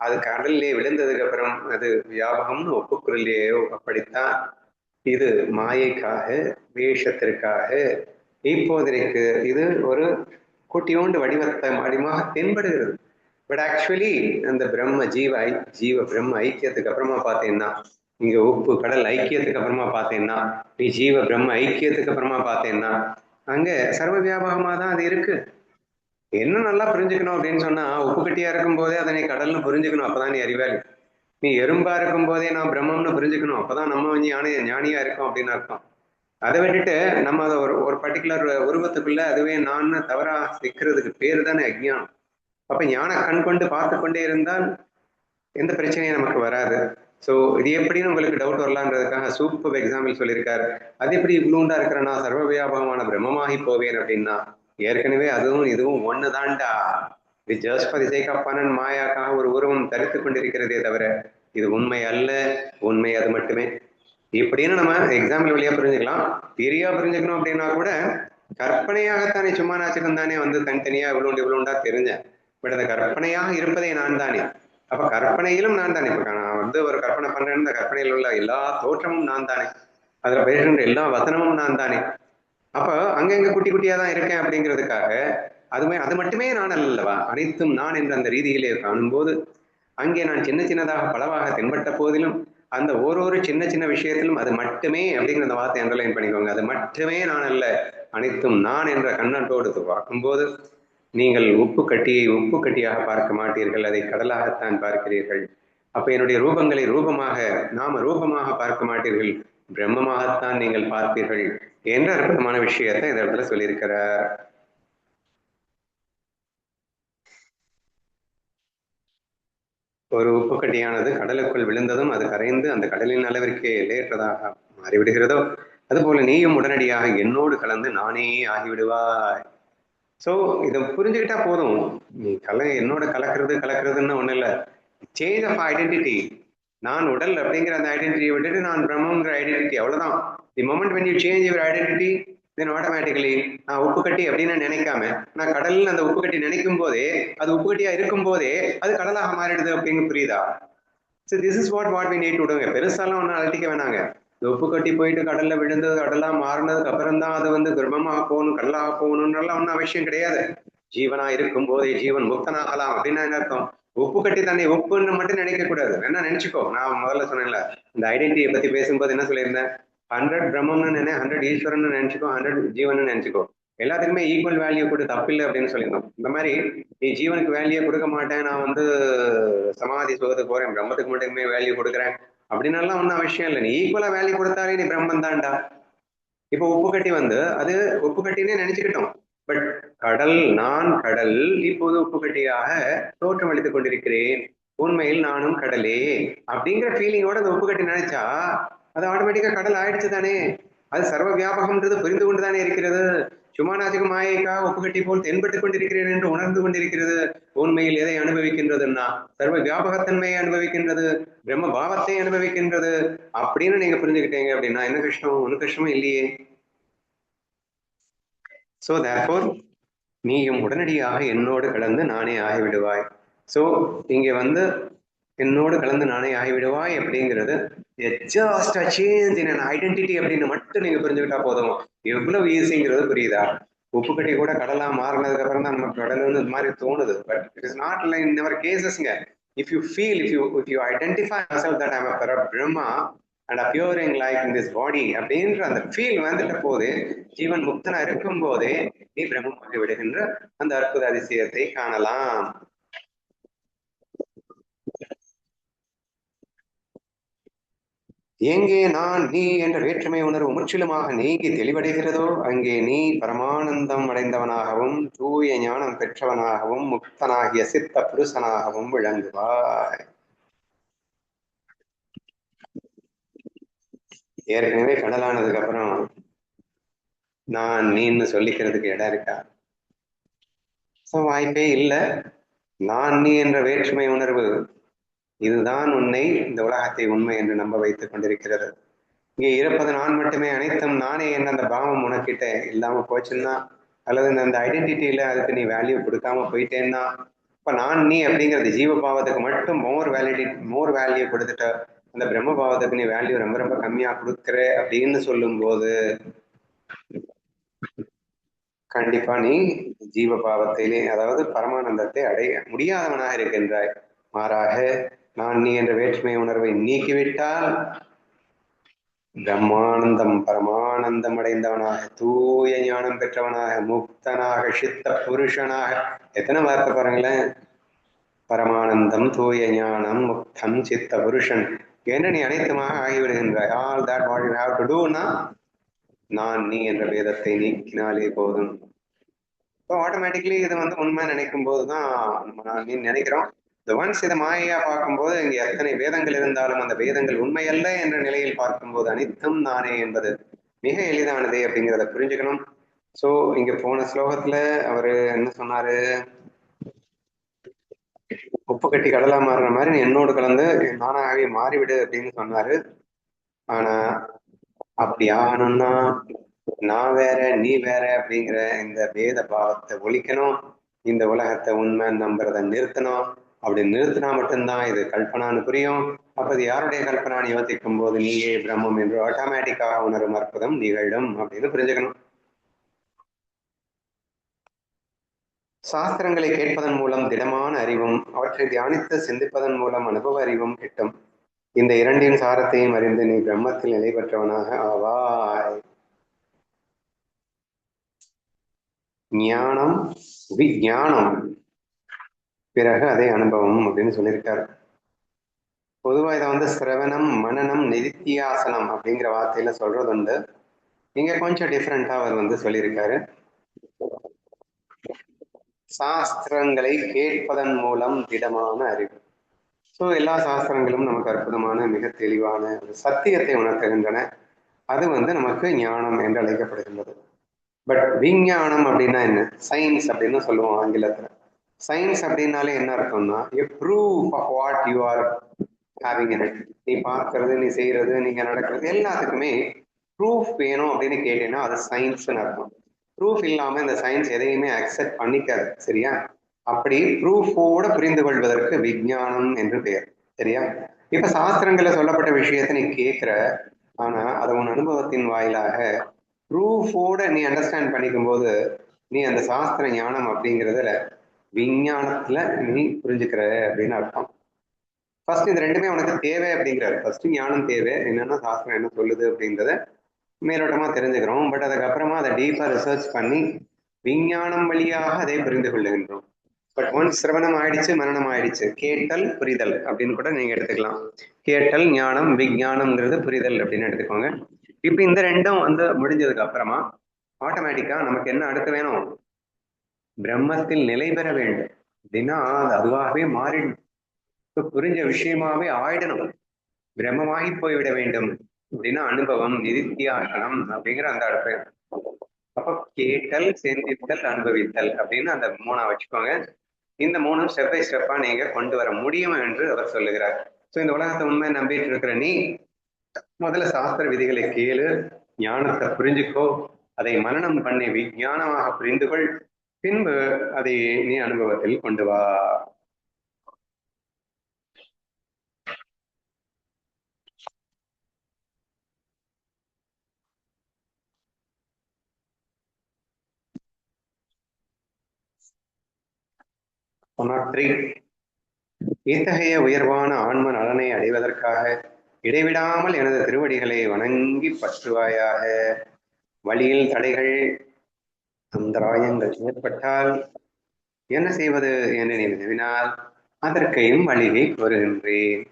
அது கடல்லே விழுந்ததுக்கு அப்புறம் அது வியாபகம்னு ஒப்புக்குறலையோ, அப்படித்தான் இது மாயைக்காக, வேஷத்திற்காக இப்போதைக்கு இது ஒரு குட்டியோண்டு வடிவத்தை வடிவமாக தென்படுகிறது. பட் ஆக்சுவலி அந்த பிரம்ம ஜீவ பிரம்ம ஐக்கியத்துக்கு அப்புறமா பார்த்தீங்கன்னா, இங்க உப்பு கடல் ஐக்கியத்துக்கு அப்புறமா பார்த்தீங்கன்னா, நீ ஜீவ பிரம்ம ஐக்கியத்துக்கு அப்புறமா பார்த்தீங்கன்னா அங்க சர்வ வியாபகமா தான் அது இருக்கு. என்ன நல்லா புரிஞ்சுக்கணும் அப்படின்னு சொன்னா, உப்பு கட்டியா இருக்கும் போதே அதை நீ கடல்னு புரிஞ்சுக்கணும், அப்பதான் நீ அறிவாளி. நீ எறும்பா இருக்கும் போதே நான் பிரம்மம்னு புரிஞ்சுக்கணும், அப்பதான் நம்ம ஞானியா இருக்கோம் அப்படின்னு அர்த்தம். அதை விட்டுட்டு நம்ம அதை ஒரு பர்டிகுலர் உருவத்துக்குள்ள அதுவே நான் தவறா சிக்கிறதுக்கு பேரு தானே அஜ்ஞானம். அப்ப ஞான கண் கொண்டு பார்த்து கொண்டே இருந்தால் எந்த பிரச்சனையும் நமக்கு வராது. ஸோ இது எப்படின்னு உங்களுக்கு டவுட் வரலான்றதுக்காக சூப்பர் எக்ஸாம்பிள் சொல்லியிருக்காரு. அது எப்படி இவ்வளோண்டா இருக்கிறனா சர்வ வியாபகமான பிரம்மமாகி போவேன் அப்படின்னா, ஏற்கனவே அதுவும் இதுவும் ஒண்ணுதான்டா. இது just for the sake of fun and மாயாக்காக ஒரு உருவம் தரித்து கொண்டிருக்கிறதே தவிர இது உண்மை அல்ல, உண்மை அது மட்டுமே. இப்படின்னு நம்ம எக்ஸாம்பிள் வழியா புரிஞ்சுக்கலாம். தியரியா புரிஞ்சுக்கணும் அப்படின்னா கூட கற்பனையாகத்தானே, சும்மா நாச்சுக்கும் தானே தனித்தனியா இவ்வளோண்டா தெரிஞ்சேன். பட் அந்த கற்பனையாக இருப்பதே நான் தானே. அப்ப கற்பனையிலும் நான் தானே. இப்ப நான் ஒரு கற்பனை பண்றேன்னு இந்த கற்பனையில் உள்ள எல்லா தோற்றமும் நான் தானே, அதுல பேசுகின்ற எல்லா வசனமும் நான் தானே. அப்ப அங்கங்க குட்டி குட்டியா தான் இருக்கேன் அப்படிங்கிறதுக்காக அது மட்டுமே நான் அல்லவா, அனைத்தும் நான் என்ற அந்த ரீதியிலே காணும்போது அங்கே நான் சின்ன சின்னதாக பலவாக தென்பட்ட போதிலும் அந்த ஒரு சின்ன சின்ன விஷயத்திலும் அது மட்டுமே அப்படிங்கிற அந்த வார்த்தை அண்டர்லைன் பண்ணிக்கோங்க. அது மட்டுமே நான் அல்ல, அனைத்தும் நான் என்ற கண்ணோட்டோடு பார்க்கும்போது நீங்கள் உப்பு கட்டியை உப்பு கட்டியாக பார்க்க மாட்டீர்கள், அதை கடலாகத்தான் பார்க்கிறீர்கள். அப்ப என்னுடைய ரூபங்களை ரூபமாக, நாம ரூபமாக பார்க்க மாட்டீர்கள், பிரம்மமாகத்தான் நீங்கள் பார்ப்பீர்கள் என்ற அற்புதமான விஷயத்தை இந்த இடத்துல சொல்லியிருக்கிறார். ஒரு உப்புக்கட்டியானது கடலுக்குள் விழுந்ததும் அது கரைந்து அந்த கடலின் அளவிற்கு எல்லையற்றதாக மாறிவிடுகிறதோ, அதுபோல நீயும் உடனடியாக என்னோடு கலந்து நானே ஆகிவிடுவாய். ஸோ இதை புரிஞ்சுக்கிட்டா போதும். நீ என்னோட கலக்கிறதுன்னு ஒன்றும் இல்லை. Change of identity. நான் உடல் அப்படிங்கிற அந்த ஐடென்டிட்டியை விட்டுட்டு நான் பிரம்மங்கிற ஐடென்டிட்டி, அவ்வளவுதான். தி moment when you change your identity, then automatically நான் உப்பு கட்டி அப்படின்னு நினைக்காம நான் கடல் அந்த உப்பு கட்டி நினைக்கும் போதே, அது உப்பு கட்டியா இருக்கும் போதே அது கடலாக மாறிடுது அப்படின்னு புரியுதா? So this is what we need to do. பெருசாலாம் ஒன்றும் அழட்டிக்க வேணாங்க. உப்பு கட்டி போயிட்டு கடல்ல விழுந்து கடலா மாறினதுக்கு அப்புறம் தான் அது வந்து பிரம்மமாக போகணும், கடலாக போகணும்னாலாம் ஒன்றும் அவசியம் கிடையாது. ஜீவனா இருக்கும் போதே ஜீவன் முக்தனாகலாம் அப்படின்னா என்ன அர்த்தம்? உப்பு கட்டி தன்னை உப்புன்னு மட்டும் நினைக்க கூடாது. வேணா நினைச்சுக்கோ. நான் முதல்ல சொன்னேன்ல, இந்த ஐடென்டிட்டியை பத்தி பேசும்போது என்ன சொல்லியிருந்தேன்? 100 பிரம்மம்னு 100 ஈஸ்வரன் நினைச்சுக்கோ, 100 ஜீவன் நினைச்சுக்கோ. எல்லாத்துக்குமே ஈக்குவல் வேல்யூ கொடு, தப்பில்லை அப்படின்னு சொல்லியிருந்தோம். இந்த மாதிரி நீ ஜீவனுக்கு வேல்யூ கொடுக்க மாட்டேன், நான் வந்து சமாதி சுகத்துக்கு போறேன், பிரம்மத்துக்கு மட்டுமே வேல்யூ கொடுக்குறேன் அப்படின்னாலாம் ஒன்றும் அவசியம் இல்லை. நீ ஈக்குவலா வேல்யூ கொடுத்தாலே நீ பிரம்மன் தான்டா. இப்போ உப்பு கட்டி வந்து அது உப்பு கட்டினே நினைச்சுக்கிட்டோம். பட் கடல், நான் கடல் இப்போது உப்பு கட்டியாக தோற்றம் அளித்துக் கொண்டிருக்கிறேன், உண்மையில் நானும் கடலே அப்படிங்கிற ஃபீலிங்கோட அந்த உப்பு கட்டி நினைச்சா அது ஆட்டோமேட்டிக்கா கடல் ஆயிடுச்சு தானே. அது சர்வ வியாபகம்ன்றது புரிந்து கொண்டுதானே இருக்கிறது. சுமானாசிக மாயைக்காக உப்பு கட்டி போல் தென்பட்டுக் கொண்டிருக்கிறேன் என்று உணர்ந்து கொண்டிருக்கிறது. உண்மையில் எதை அனுபவிக்கின்றதுன்னா சர்வ வியாபகத்தன்மையை அனுபவிக்கின்றது, பிரம்ம பாவத்தை அனுபவிக்கின்றது அப்படின்னு நீங்க புரிஞ்சுக்கிட்டீங்க அப்படின்னா என்ன கஷ்டம்? ஒன்றும் கஷ்டமும் இல்லையே. ஸோ தேர்ஃபோர் நீயும் உடனடியாக என்னோடு கலந்து நானே ஆகிவிடுவாய். ஸோ இங்கே வந்து என்னோடு கலந்து நானே ஆகிவிடுவாய் அப்படிங்கிறது just a change in an identity அப்படின்னு மட்டும் நீங்க புரிஞ்சுக்கிட்டா போதும். எவ்வளவு ஈஸிங்கிறது புரியுதா? உப்பு கட்டி கூட கடலா மாறினதுக்கு அப்புறம் தான் நமக்கு கடல் வந்து இந்த மாதிரி தோணுது. But it is not like in our கேசஸ்ங்க. If you feel, if you identify yourself that I am a Brahma and appearing like in this body அப்படின்ற அந்த ஃபீல் வந்துட்ட போது, ஜீவன் முக்தனா இருக்கும் போதே நீ பிரம்மமாகி விடுகின்ற அந்த அற்புத அதிசயத்தை காணலாம். எங்கே நான் நீ என்ற வேற்றுமை உணர்வு முற்றிலுமாக நீங்கி தெளிவடைகிறதோ அங்கே நீ பரமானந்தம் அடைந்தவனாகவும் தூய ஞானம் பெற்றவனாகவும் முக்தனாகிய சித்த புருஷனாகவும் விளங்குவாய். ஏற்கனவே கடலானதுக்கு அப்புறம் நான் நீன்னு சொல்லிக்கிறதுக்கு இடம் இருக்கா? வாய்ப்பே இல்லை. நான் நீ என்ற வேற்றுமை உணர்வு இதுதான் உன்னை, இந்த உலகத்தை உண்மை என்று நம்ப வைத்துக் கொண்டிருக்கிறது. இங்கே இருப்பது நான் மட்டுமே, அனைத்தும் நானே என்ற அந்த பாவம் உனக்கிட்ட இல்லாம போச்சுன்னா, அல்லது அந்த ஐடென்டிட்டியில அதுக்கு நீ வேல்யூ கொடுக்காம போயிட்டேன்னா, இப்ப நான் நீ அப்படிங்கிறது ஜீவ பாவத்துக்கு மட்டும் மோர் வேல்யூ கொடுத்துட்ட அந்த பிரம்ம பாவத்துக்கு நீ வேல்யூ ரொம்ப ரொம்ப கம்மியா கொடுக்குற அப்படின்னு சொல்லும் போது கண்டிப்பா நீ ஜீவ பாவத்திலே, அதாவது பரமானந்தத்தை அடைய முடியாதவனாக இருக்கின்றாய். மாறாக நான் நீ என்ற வேற்றுமை உணர்வை நீக்கிவிட்டால் பிரம்மானந்தம் பரமானந்தம் அடைந்தவனாக, தூய ஞானம் பெற்றவனாக, முக்தனாக, சித்த புருஷனாக, எத்தனை வார்த்தை பாருங்களேன். பரமானந்தம், தூய ஞானம், முக்தம், சித்த புருஷன் என்று நீ அனைத்துமாக ஆகிவிடுகின்றாய். All that what you have to டூனா நான் நீ என்ற வேதத்தை நீக்கினாலே போதும். ஆட்டோமேட்டிக்லி இதை வந்து உண்மை நினைக்கும் போதுதான் நம்ம நான் நீ நினைக்கிறோம். இந்த ஒன்ஸ் இதை மாயையா பார்க்கும்போது இங்க எத்தனை வேதங்கள் இருந்தாலும் அந்த வேதங்கள் உண்மையல்ல என்ற நிலையில் பார்க்கும்போது அனைத்தும் நானே என்பது மிக எளிதானதே அப்படிங்கிறத புரிஞ்சுக்கணும். சோ இங்க போன ஸ்லோகத்துல அவரு என்ன சொன்னாரு? உப்பு கட்டி கடலா மாறுற மாதிரி நீ என்னோடு கலந்து நானாகவே மாறிவிடு அப்படின்னு சொன்னாரு. ஆனா அப்படி ஆகணும்னா நான் வேற நீ வேற அப்படிங்கிற இந்த வேத பாவத்தை ஒழிக்கணும். இந்த உலகத்தை உண்மை நம்புறத நிறுத்தணும். அப்படி நிறுத்தினா மட்டும்தான் இது கல்பனான்னு புரியும். அப்ப இது யாருடைய கல்பனான்னு யோசிக்கும் போது நீயே பிரம்மம் என்று ஆட்டோமேட்டிக்காக உணரும் அற்புதம் நிகழும் அப்படின்னு புரிஞ்சுக்கணும். சாஸ்திரங்களை கேட்பதன் மூலம் திடமான அறிவும் அவற்றை தியானித்து சிந்திப்பதன் மூலம் அனுபவ அறிவும் கிட்டும். இந்த இரண்டின் சாரத்தையும் அறிந்து நீ பிரம்மத்தில் நிலை பெற்றவனாக ஆவாய். ஞானம் விஞ்ஞானம், பிறகு அதே அனுபவம் அப்படின்னு சொல்லியிருக்காரு. பொதுவாக இதை வந்து சிரவணம் மனனம் நிதித்தியாசனம் அப்படிங்கிற வார்த்தையில சொல்றது உண்டு. இங்க கொஞ்சம் டிஃப்ரெண்டா அவர் வந்து சொல்லியிருக்காரு. சாஸ்திரங்களை கேட்பதன் மூலம் திடமான அறிவு. ஸோ எல்லா சாஸ்திரங்களும் நமக்கு அற்புதமான மிக தெளிவான ஒரு சத்தியத்தை உணர்த்துகின்றன. அது வந்து நமக்கு ஞானம் என்று அழைக்கப்படுகின்றது. பட் விஞ்ஞானம் அப்படின்னா என்ன? சயின்ஸ் அப்படின்னு சொல்லுவோம் ஆங்கிலத்துல. சயின்ஸ் அப்படின்னாலே என்ன அர்த்தம்னா a proof of what you are having in it. நீ பார்க்கறது, நீ செய்யறது, நீங்க நடக்கிறது எல்லாத்துக்குமே ப்ரூஃப் வேணும் அப்படின்னு கேட்டீங்கன்னா அது சயின்ஸ்னு அர்த்தம். ப்ரூஃப் இல்லாம இந்த சயின்ஸ் எதையுமே அக்செப்ட் பண்ணிக்காது. சரியா? அப்படி ப்ரூஃபோட புரிந்து கொள்வதற்கு விஞ்ஞானம் என்று பெயர். சரியா? இப்ப சாஸ்திரங்கள்ல சொல்லப்பட்ட விஷயத்தை நீ கேட்கிற, ஆனா அதை உன் அனுபவத்தின் வாயிலாக ப்ரூஃபோட நீ அண்டர்ஸ்டாண்ட் பண்ணிக்கும் போது நீ அந்த சாஸ்திர ஞானம் அப்படிங்கிறதுல விஞ்ஞானத்துல நீ புரிஞ்சுக்கிற அப்படின்னு அர்த்தம். ஃபர்ஸ்ட் இது ரெண்டுமே உனக்கு தேவை அப்படிங்கிறாரு. ஃபர்ஸ்ட் ஞானம் தேவை, என்னன்னா சாஸ்திரம் என்ன சொல்லுது அப்படின்றத மேலோட்டமா தெரிஞ்சுக்கிறோம். பட் அதுக்கப்புறமா அதை டீப்பா ரிசர்ச் பண்ணி விஞ்ஞானம் வழியாக அதை புரிந்து கொள்ளுகின்றோம். பட் ஒன்ஸ் சிரவணம் ஆயிடுச்சு, மரணம் ஆயிடுச்சு, கேட்டல் புரிதல் அப்படின்னு கூட நீங்க எடுத்துக்கலாம். கேட்டல் ஞானம், விஞ்ஞானம்ங்கிறது புரிதல் அப்படின்னு எடுத்துக்கோங்க. இப்ப இந்த ரெண்டும் வந்து முடிஞ்சதுக்கு அப்புறமா ஆட்டோமேட்டிக்கா நமக்கு என்ன அடுத்து வேணும்? பிரம்மத்தில் நிலை பெற வேண்டும் அப்படின்னா அது அதுவாகவே மாறிடும். புரிஞ்ச விஷயமாவே ஆயிடணும், பிரம்மமாகி போய்விட வேண்டும் அப்படின்னா அனுபவம் நிதித்தியாசனம் அப்படிங்கிற அந்த அடுத்த. அப்ப கேட்டல், சிந்தித்தல், அனுபவித்தல் அப்படின்னு அந்த மூணா வச்சுக்கோங்க. இந்த மூணும் ஸ்டெப் பை ஸ்டெப்பா நீங்க கொண்டு வர முடியும் என்று அவர் சொல்லுகிறார். ஸோ இந்த உலகத்தை உண்மை நம்பிட்டு இருக்கிற நீ முதல்ல சாஸ்திர விதிகளை கேளு, ஞானத்தை புரிஞ்சுக்கோ, அதை மனனம் பண்ணி விஞ்ஞானமாக புரிந்து கொள், பின்பு அதை நீ அனுபவத்தில் கொண்டு வா. இத்தகைய உயர்வான ஆன்ம நலனை அடைவதற்காக இடைவிடாமல் எனது திருவடிகளை வணங்கி பற்றுவாயாக. வழியில் தடைகள் அந்தராயங்கள் ஏற்பட்டால் என்ன செய்வது என்று நீ வினவினால் அதற்கையும் வழியை கூறுகின்றேன்.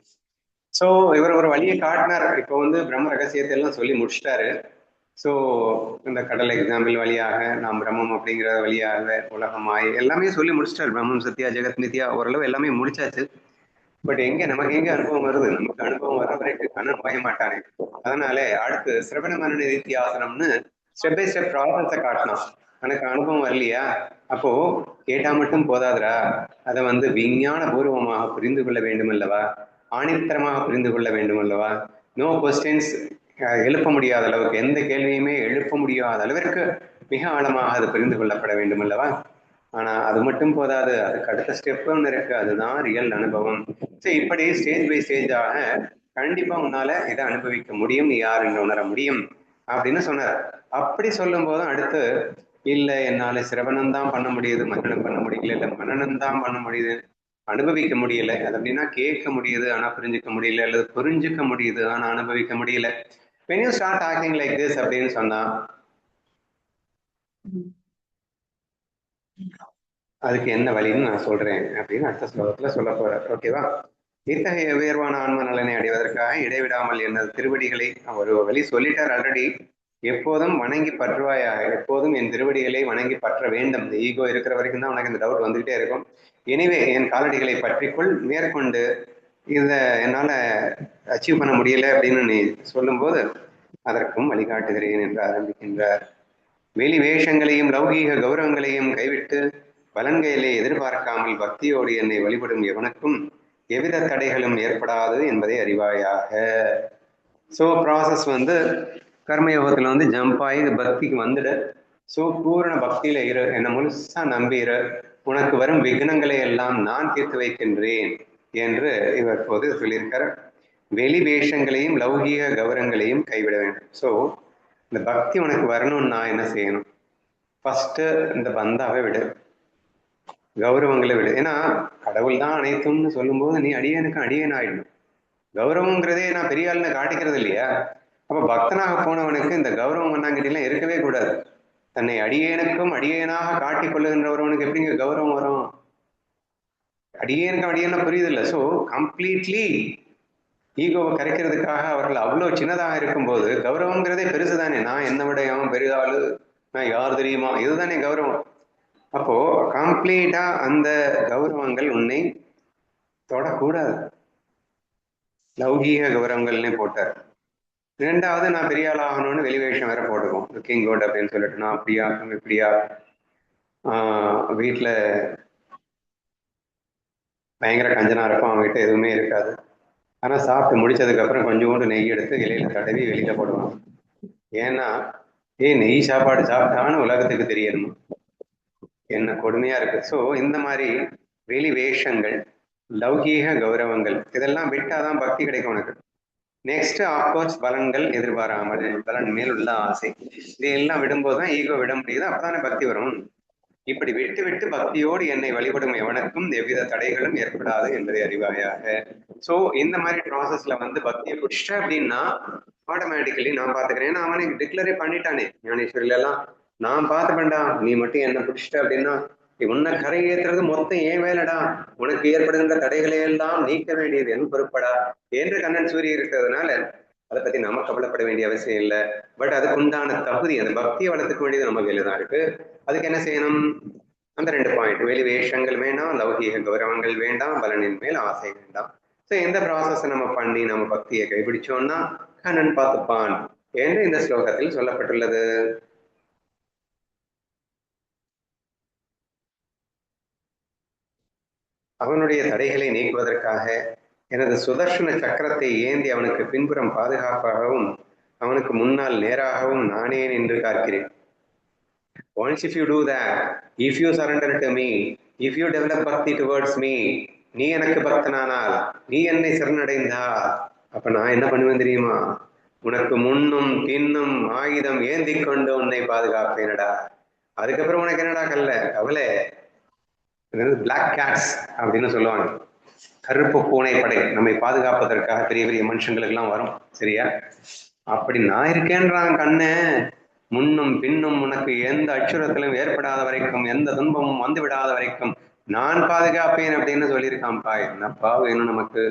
ஸோ இவர் ஒரு வழியை காட்டினார். இப்போ வந்து பிரம்ம ரகசியத்தை எல்லாம் சொல்லி முடிச்சிட்டாரு. ஸோ இந்த கடல் எக்ஸாம்பிள் வழியாக நாம் பிரம்மம் அப்படிங்கிற வழியாக உலகமாய் எல்லாமே சொல்லி முடிச்சிட்டாரு. பிரம்மம் சத்யா ஜெகத் நித்யா ஓரளவு எல்லாமே முடிச்சாச்சு. பட் எங்க நமக்கு எங்க அனுபவம் வருது? நமக்கு அனுபவம் வர வரைக்கும் கண்ணன் போய மாட்டானே. அதனால அடுத்து சிரவண மன நிதித்தியாசனம்னு ஸ்டெப் பை ஸ்டெப் ப்ராசஸை காட்டணும். எனக்கு அனுபவம் வரலையா? அப்போ கேட்டா மட்டும் போதாதுரா, அதை வந்து விஞ்ஞான பூர்வமாக புரிந்து கொள்ள வேண்டும் அல்லவா, ஆணித்தரமாக புரிந்து கொள்ள வேண்டும் அல்லவா. நோ கொஸ்டின்ஸ் எழுப்ப முடியாத அளவுக்கு, எந்த கேள்வியுமே எழுப்ப முடியாத அளவிற்கு மிக ஆழமாக அது புரிந்து கொள்ளப்பட வேண்டும் அல்லவா. ஆனா அது மட்டும் போதாது, அதுக்கு அடுத்த ஸ்டெப் ஒன்று இருக்கு, அதுதான் ரியல் அனுபவம். சரி, இப்படி ஸ்டேஜ் பை ஸ்டேஜாக கண்டிப்பா உன்னால இதை அனுபவிக்க முடியும், நீ யார் என்று உணர முடியும் அப்படின்னு சொன்னார். அப்படி சொல்லும் போதும் அடுத்து இல்ல என்னால சிரவணம் தான் பண்ண முடியுது, மனனம் பண்ண முடியல, இல்ல மனனம் தான் பண்ண முடியுது, அனுபவிக்க முடியல. அது அப்படின்னா கேட்க முடியுது ஆனா புரிஞ்சுக்க முடியல, அல்லது புரிஞ்சுக்க முடியுது ஆனா அனுபவிக்க முடியல. when you start acting like this அப்படின்னு சொன்னா அதுக்கு என்ன வழின்னு நான் சொல்றேன் அப்படின்னு அடுத்த ஸ்லோகத்துல சொல்ல போறார். ஓகேவா? இத்தகைய உயர்வான ஆன்ம நலனை அடைவதற்காக இடைவிடாமல் எனது திருவடிகளை ஒரு வழி சொல்லிட்டார் ஆல்ரெடி. எப்போதும் வணங்கி பற்றுவாயாக, எப்போதும் என் திருவடிகளை வணங்கி பற்ற வேண்டும். இந்த ஈகோ இருக்கிற வரைக்கும் தான் உனக்கு இந்த டவுட் வந்துகிட்டே இருக்கும். எனவே என் காலடிகளை பற்றிக்கொள், மேற்கொண்டு இதை என்னால அச்சீவ் பண்ண முடியல அப்படின்னு நீ சொல்லும்போது அதற்கும் வழிகாட்டுகிறேன் என்று ஆரம்பிக்கின்றார். வெளி வேஷங்களையும் லௌகீக கௌரவங்களையும் கைவிட்டு பலன்களை எதிர்பார்க்காமல் பக்தியோடு என்னை வழிபடும் எவனுக்கும் எவ்வித தடைகளும் ஏற்படாது என்பதை அறிவாயாக. ஸோ ப்ராசஸ் வந்து கர்மயோகத்துல வந்து ஜம்ப் ஆகி பக்திக்கு வந்துடு. ஸோ பூரண பக்தியில இரு, என்னை முழுசா நம்பிரு, உனக்கு வரும் விக்னங்களை எல்லாம் நான் தீர்த்து வைக்கின்றேன் என்று இவர் போது சொல்லியிருக்கார். வெளி வேஷங்களையும் லௌகீக கௌரவங்களையும் கைவிட வேண்டும். ஸோ இந்த பக்தி உனக்கு வரணும்னா என்ன செய்யணும்? ஃபர்ஸ்ட் இந்த பந்தாவை விடு, கௌரவங்களை விடு. ஏன்னா கடவுள் தான் அனைத்தும்னு சொல்லும்போது நீ அடியனுக்கு அடியன் ஆயிடணும். கௌரவங்கிறதே நான் பெரிய ஆளுன்னு காட்டிக்கிறது இல்லையா? அப்ப பக்தனாக போனவனுக்கு இந்த கௌரவம் மண்ணாங்கட்டிலாம் இருக்கவே கூடாது. தன்னை அடியேனுக்கும் அடியேனாக காட்டிக் கொள்ளுகின்றவனுக்கு எப்படிங்க கௌரவம் வரும்? அடியேனுக்கு அடியேனா புரியுது இல்ல. ஸோ கம்ப்ளீட்லி ஈகோவை கரைக்கிறதுக்காக அவர்கள் அவ்வளவு சின்னதாக இருக்கும்போது கௌரவங்கிறதே பெருசு தானே. நான் என்ன விட அவன் பெரிய ஆளு, நான் யார் தெரியுமா, இதுதானே கௌரவம். அப்போ கம்ப்ளீட்டா அந்த கௌரவங்கள் உன்னை தொடக்கூடாது. லௌகீக கௌரவங்கள்னே போட்டார். ரெண்டாவது, நான் பெரிய ஆள் ஆகணும்னு வெளிவேஷம் வேற போட்டுக்கும், கிங் கோட் அப்படின்னு சொல்லிட்டு. நான் அப்படியா இப்படியா, வீட்டுல பயங்கர கஞ்சனா இருக்கும், அவன் கிட்ட எதுவுமே இருக்காது. ஆனா சாப்பிட்டு முடிச்சதுக்கு அப்புறம் கொஞ்சோண்டு நெய் எடுத்து இலையில தடவி வெளியில போடுவான். ஏன்னா நெய் சாப்பாடு சாப்பிட்டான்னு உலகத்துக்கு தெரியணும். என்ன கொடுமையா இருக்கு. ஸோ இந்த மாதிரி வெளி வேஷங்கள், லௌகீக கௌரவங்கள் இதெல்லாம் விட்டாதான் பக்தி கிடைக்கும் உனக்கு. நெக்ஸ்ட் ஆஃப்கோர்ஸ் பலன்கள் எதிர்பாராமல், பலன் மேல் உள்ள ஆசை, இதையெல்லாம் விடும்போதுதான் ஈகோ விட முடியுது. அப்பதானே பக்தி வரும். இப்படி விட்டு விட்டு பக்தியோடு என்னை வழிபடும் எவனுக்கும் எவ்வித தடைகளும் ஏற்படாது என்பதை அறிவாயாக. சோ இந்த மாதிரி ப்ராசஸ்ல வந்து பக்தியை புடிச்சிட்ட அப்படின்னா ஆட்டோமேட்டிக்கலி நான் பாத்துக்கிறேன். ஏன்னா அவனை டிக்ளரே பண்ணிட்டானே ஞானேஸ்வரில எல்லாம், நான் பார்த்துப்பேன்டா, நீ மட்டும் என்ன பிடிச்சிட்ட அப்படின்னா உன்னை கரை ஏற்றுறது மொத்தம் ஏன் வேலைடா, உனக்கு ஏற்படுகின்ற தடைகளை எல்லாம் நீக்க வேண்டியது என் பொறுப்படா என்று கண்ணன் சூரிய இருக்கிறதுனால அதை பத்தி நம்ம கவலைப்பட வேண்டிய அவசியம் இல்லை. பட் அதுக்கு உண்டான தகுதி, அந்த பக்தியை வளர்த்துக்க வேண்டியது நம்ம கையில தான் இருக்கு. அதுக்கு என்ன செய்யணும்? அந்த 2 பாயிண்ட், வெளி வேஷங்கள் வேண்டாம், லௌகீக கௌரவங்கள் வேண்டாம், பலனின் மேல் ஆசை வேண்டாம். ஸோ எந்த ப்ராசஸ் நம்ம பண்ணி நம்ம பக்தியை கைப்பிடிச்சோம்னா கண்ணன் பார்த்துப்பான் என்று இந்த ஸ்லோகத்தில் சொல்லப்பட்டுள்ளது. அவனுடைய தடைகளை நீக்குவதற்காக எனது சுதர்ஷன சக்கரத்தை ஏந்தி அவனுக்கு பின்புறம் பாதுகாப்பாகவும் அவனுக்கு முன்னால் நேராகவும் நானே நின்று காக்கிறேன். Once if you do that, if you surrender to me, if you develop bhakti towards me, நீ எனக்கு பக்தனானால், நீ என்னை சரணடைந்தால், அப்ப நான் என்ன பண்ணுவேன் தெரியுமா? உனக்கு முன்னும் பின்னும் ஆயுதம் ஏந்தி கொண்டு உன்னை பாதுகாப்பேனடா. அதுக்கப்புறம் உனக்கு என்னடா கவலை? பிளாக் கேட்ஸ் அப்படின்னு சொல்லுவாங்க, கருப்பு பூனை படை நம்மை பாதுகாப்பதற்காக பெரிய பெரிய மனுஷங்களுக்கு எல்லாம் வரும், சரியா? அப்படி நான் இருக்கேன்றான் கண்ணு. முன்னும் பின்னும் உனக்கு எந்த அச்சுறுத்தலும் ஏற்படாத வரைக்கும், எந்த துன்பமும் வந்து விடாத வரைக்கும் நான் பாதுகாப்பேன் அப்படின்னு சொல்லியிருக்கான்ப்பா. என்னப்பா வேணும் நமக்கு?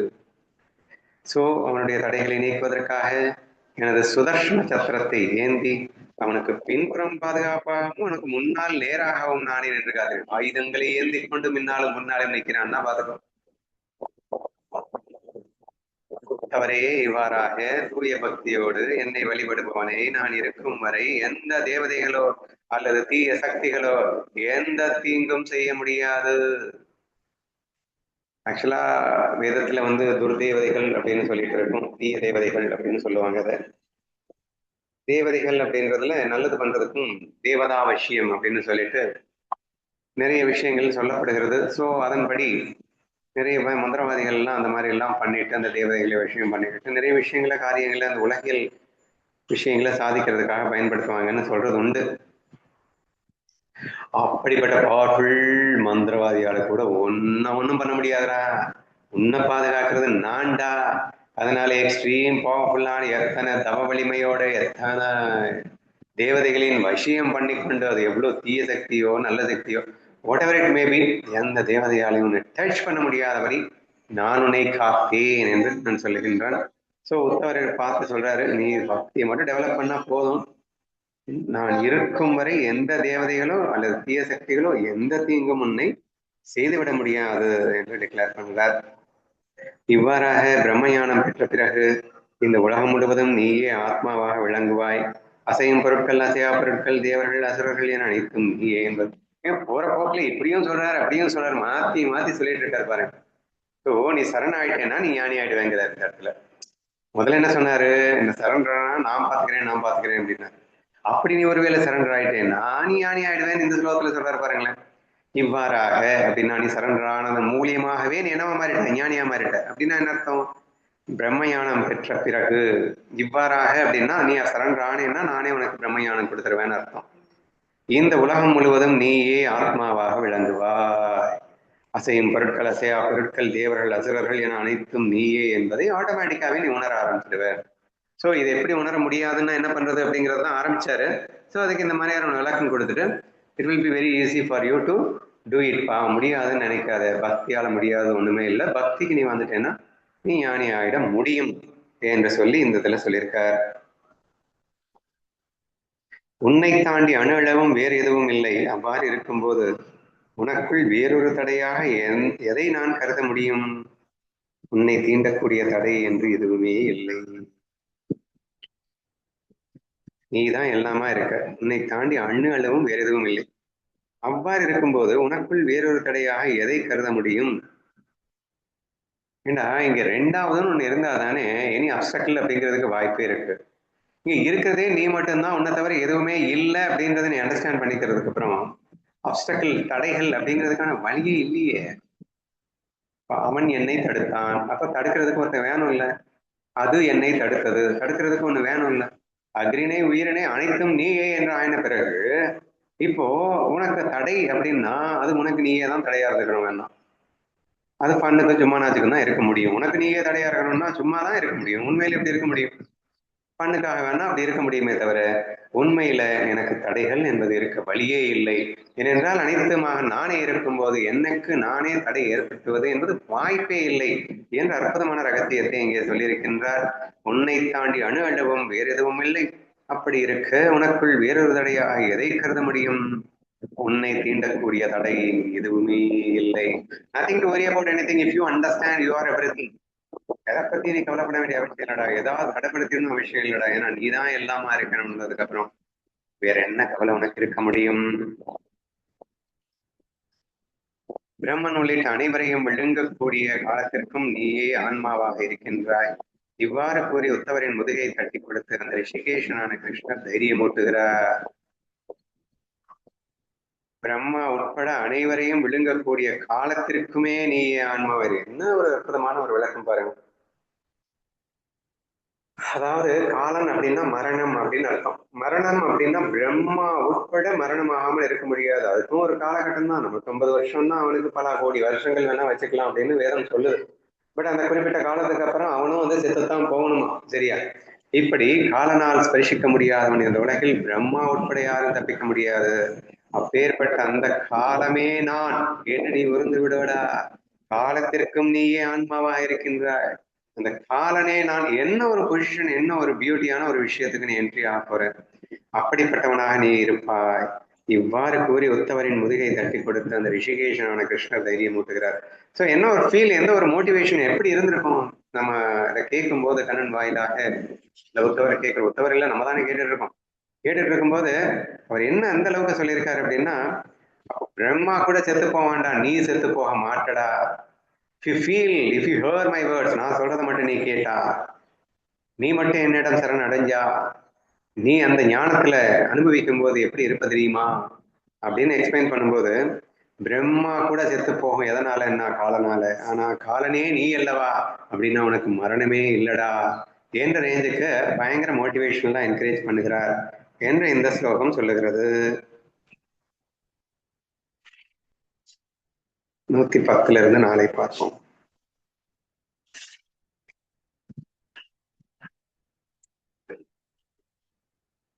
சோ அவனுடைய தடைகளை நீக்குவதற்காக எனது சுதர்ஷன சத்திரத்தை ஏந்தி அவனுக்கு பின்புறம் பாதுகாப்பாகவும் அவனுக்கு முன்னால் நேராகவும் நானே நின்றுகாது. ஆயுதங்களை ஏந்தி கொண்டு முன்னாலும் நிற்கிறான்னா பாதுகா. அவரே இவ்வாறாக தூய பக்தியோடு என்னை வழிபடுபவனை நான் இருக்கும் வரை எந்த தேவதைகளோ அல்லது தீய சக்திகளோ எந்த தீங்கும் செய்ய முடியாது. ஆக்சுவலா வேதத்துல வந்து துர்தேவதைகள் அப்படின்னு சொல்லிட்டு இருக்கும், தீய தேவதைகள் அப்படின்னு சொல்லுவாங்க. அதை தேவதைகள் அப்படின்றதுல நல்லது பண்றதுக்கும் தேவதாவசியம் அப்படின்னு சொல்லிட்டு நிறைய விஷயங்கள் சொல்லப்படுகிறது. ஸோ அதன்படி நிறைய மந்திரவாதிகள் எல்லாம் அந்த மாதிரி எல்லாம் பண்ணிட்டு அந்த தேவதைகளை விஷயம் பண்ணிட்டு நிறைய விஷயங்கள காரியங்களை அந்த உலகியல் விஷயங்களை சாதிக்கிறதுக்காக பயன்படுத்துவாங்கன்னு சொல்றது உண்டு. அப்படிப்பட்ட பவர்ஃபுல் மந்திரவாதியால கூட ஒன்னும் பண்ண முடியாதுடா. உன்னை பாதுகாக்கிறது நான்டா. அதனால எக்ஸ்ட்ரீம் பவர்ஃபுல்லான எத்தனை தவ வலிமையோட எத்தனை தேவதைகளின் வசியம் பண்ணி கொண்டு, அது எவ்வளவு தீய சக்தியோ நல்ல சக்தியோ வாட் எவர் இட் மேபி, எந்த தேவதையாலையும் உன்னை டச் பண்ண முடியாதபடி நான் உன்னை காப்பேன் என்று நான் சொல்லுகின்றான். ஸோ உத்தவர்கள் பார்த்து சொல்றாரு, நீ பக்தியை மட்டும் டெவலப் பண்ணா போதும், நான் இருக்கும் வரை எந்த தேவதைகளோ அல்லது தீய சக்திகளோ எந்த தீங்கும் உன்னை செய்துவிட முடியாது என்று டிக்ளேர் பண்றார். இவ்வாறாக பிரம்மஞானம் பெற்ற பிறகு இந்த உலகம் முழுவதும் நீயே ஆத்மாவாக விளங்குவாய். அசையும் பொருட்கள், அசையா பொருட்கள், தேவர்கள், அசுரர்கள் என அனைத்தும் நீயே என்பது. போற போக்குல இப்படியும் சொல்றாரு அப்படியும் சொல்றாரு, மாத்தி மாத்தி சொல்லிட்டு இருக்காரு பாருங்க. ஸோ நீ சரண் ஆயிட்டேன்னா நீ ஞானி ஆயிடுவேங்கிற இடத்துல. முதல்ல என்ன சொன்னாரு? இந்த சரண்டரா நான் பாத்துக்கிறேன் அப்படின்னா, அப்படி நீ ஒருவேளை சரண்டர் ஆயிட்டேன்னா நீ ஞானி ஆயிடுவேன் இந்த ஸ்லோகத்துல சொல்றாரு பாருங்களேன். இவ்வாறாக அப்படின்னா நீ சரண்டர் ஆனதன் மூலியமாகவே நீ என்னவா மாறிட்ட? ஞானியா மாறிட்ட. அப்படின்னா என்ன அர்த்தம்? பிரம்மஞானம் பெற்ற பிறகு இவ்வாறாக அப்படின்னா நீ சரண்டர் ஆனேன்னா நானே உனக்கு பிரம்மஞானம் கொடுத்துருவேன்னு அர்த்தம். இந்த உலகம் முழுவதும் நீயே ஆத்மாவாக விளங்குவாய். அசையும் பொருட்கள், அசையா பொருட்கள், தேவர்கள், அசுரர்கள் என அனைத்தும் நீயே என்பதை ஆட்டோமேட்டிக்காவே நீ உணர ஆரம்பிச்சிடுவ. ஸோ இதை எப்படி உணர முடியாதுன்னா என்ன பண்றது அப்படிங்கிறது தான் ஆரம்பிச்சாரு. ஸோ அதுக்கு இந்த மாதிரியான விளக்கம் கொடுத்துட்டு it will be very easy for you to do it. முடியாதுன்னு நினைக்காத, பக்தியால முடியாது ஒண்ணுமே இல்லை. பக்திக்கு நீ வந்துட்டேன்னா நீ ஞானி ஆயிட முடியும் என்று சொல்லி இந்த இதுல சொல்லியிருக்கார். உன்னை தாண்டி அணு அளவும் வேறு எதுவும் இல்லை. அவ்வாறு இருக்கும்போது உனக்குள் வேறொரு தடையாக எதை நான் கருத முடியும்? உன்னை தீண்டக்கூடிய தடை என்று எதுவுமே இல்லை. நீதான் எல்லாமா இருக்க. உன்னை தாண்டி அணு அளவும் வேற எதுவும் இல்லை. அவ்வாறு இருக்கும்போது உனக்குள் வேறொரு தடையாக எதை கருத முடியும்? ஏண்டா இங்க ரெண்டாவதுன்னு ஒண்ணு இருந்தாதானே இனி அப்சக்கல் அப்படிங்கிறதுக்கு வாய்ப்பே இருக்கு. இங்க இருக்கிறதே நீ மட்டும்தான், உன்னை தவிர எதுவுமே இல்லை அப்படின்றத நீ அண்டர்ஸ்டாண்ட் பண்ணிக்கிறதுக்கு அப்புறம் அப்சக்கல், தடைகள் அப்படிங்கிறதுக்கான வழியே இல்லையே. அவன் என்னை தடுத்தான், அப்ப தடுக்கிறதுக்கு ஒருத்தன் வேணும் இல்ல. அது என்னை தடுத்தது, தடுக்கிறதுக்கு ஒண்ணு வேணும் இல்ல. அக்ரிணை உயிரினை அனைத்தும் நீயே என்று ஆயின பிறகு இப்போ உனக்கு தடை அப்படின்னா அது உனக்கு நீயே தான் தடையா இருக்கணும். வேணாம், அது பண்ணுக்கு சும்மா நாச்சுக்கு தான் இருக்க முடியும். உனக்கு நீயே தடையா இருக்கணும்னா சும்மா தான் இருக்க முடியும். உண்மையில எப்படி இருக்க முடியும்? பண்ணுக்காக வேணா அப்படி இருக்க முடியுமே தவிர உண்மையில எனக்கு தடைகள் என்பது இருக்க வழியே இல்லை. ஏனென்றால் அனைத்துமாக நானே இருக்கும்போது எனக்கு நானே தடை ஏற்படுத்துவது என்பது வாய்ப்பே இல்லை என்ற அற்புதமான ரகசியத்தை இங்கே சொல்லியிருக்கின்றார். உன்னை தாண்டி அணு அளவும் வேறு எதுவும் இல்லை. அப்படி இருக்க உனக்குள் வேறொரு தடையாக எதை கருத முடியும்? உன்னை தீண்டக்கூடிய தடை எதுவுமே இல்லை. Nothing to worry about anything if you understand you are everything. எதை பத்தி நீ கவலைப்பட வேண்டிய அவசியம் இல்லடா. ஏதாவது கடைப்படுத்தணும் அவசியம் இல்லடா. ஏன்னா நீதான் எல்லாமா இருக்கணும்ன்றதுக்கு அப்புறம் வேற என்ன கவலை உனக்கு இருக்க முடியும்? பிரம்மன் உள்ளிட்ட அனைவரையும் விழுங்கக்கூடிய காலத்திற்கும் நீயே ஆன்மாவாக இருக்கின்றாய். இவ்வாறு கூறி உத்தவரின் முதுகை தட்டி கொடுத்து அந்த ரிஷிகேஷனான கிருஷ்ணர் தைரியமூட்டுகிறார். பிரம்மா உட்பட அனைவரையும் விழுங்கக்கூடிய காலத்திற்குமே நீயே ஆன்மாவர். என்ன ஒரு அற்புதமான ஒரு விளக்கம் பாருங்க. அதாவது காலன் அப்படின்னா மரணம் அப்படின்னு அர்த்தம். மரணம் அப்படின்னா பிரம்மா உட்பட மரணம் ஆகாமல் இருக்க முடியாது. அதுக்கும் ஒரு காலகட்டம் தான். நமக்கு 50 வருஷம்னா அவனுக்கு பல கோடி வருஷங்கள் வேணா வச்சுக்கலாம் அப்படின்னு வேதம் சொல்லுது. பட் அந்த குறிப்பிட்ட காலத்துக்கு அப்புறம் அவனும் வந்து செத்துத்தான் போகணுமா. சரியா? இப்படி காலனால் ஸ்பரிசிக்க முடியாதவன் இந்த உலகில் பிரம்மா உட்பட யாரும் தப்பிக்க முடியாது. அப்பேற்பட்ட அந்த காலமே நான் என்று நீ உருந்து விடுவடா. காலத்திற்கும் நீயே ஆன்மாவா இருக்கின்றாய். அந்த காலனே நான். என்ன ஒரு பொசிஷன், என்ன ஒரு பியூட்டியான ஒரு விஷயத்துக்கு நீ என்ட்ரி ஆக போற. அப்படிப்பட்டவனாக நீ இருப்பாய். இவ்வாறு கூறி உத்தவரின் முதுகை தட்டி கொடுத்து அந்த ரிஷிகேஷனான கிருஷ்ணர் தைரியம் ஊட்டுகிறார். ஸோ என்ன ஒரு ஃபீல், எந்த ஒரு மோட்டிவேஷன் எப்படி இருந்திருக்கும் நம்ம இதை கேட்கும் போது கண்ணன் வாயிலாக. இந்த உத்தவரை கேட்கிற உத்தவர் இல்லை, நம்ம தானே கேட்டுட்டு இருக்கோம். கேட்டுட்டு இருக்கும்போது அவர் என்ன அந்த அளவுக்கு சொல்லியிருக்காரு அப்படின்னா, பிரம்மா கூட செத்து போக வேண்டாம், நீ செத்து போக மாட்டடா. If you feel, if you hear my words, நான் சொல்றதை மட்டும் நீ கேட்டா, நீ மட்டும் என்னிடம் சரண் அடைஞ்சா, நீ அந்த ஞானத்துல அனுபவிக்கும் போது எப்படி இருப்ப தெரியுமா அப்படின்னு எக்ஸ்பிளைன் பண்ணும்போது, பிரம்மா கூட செத்து போகும். எதனால? என்ன? காலனால. ஆனா காலனே நீ அல்லவா அப்படின்னா உனக்கு மரணமே இல்லடா என்ற ரேஞ்சுக்கு பயங்கர மோட்டிவேஷனலா என்கரேஜ் பண்ணுகிறார் என்று இந்த ஸ்லோகம் சொல்லுகிறது. 110 நாளை பார்ப்போம்.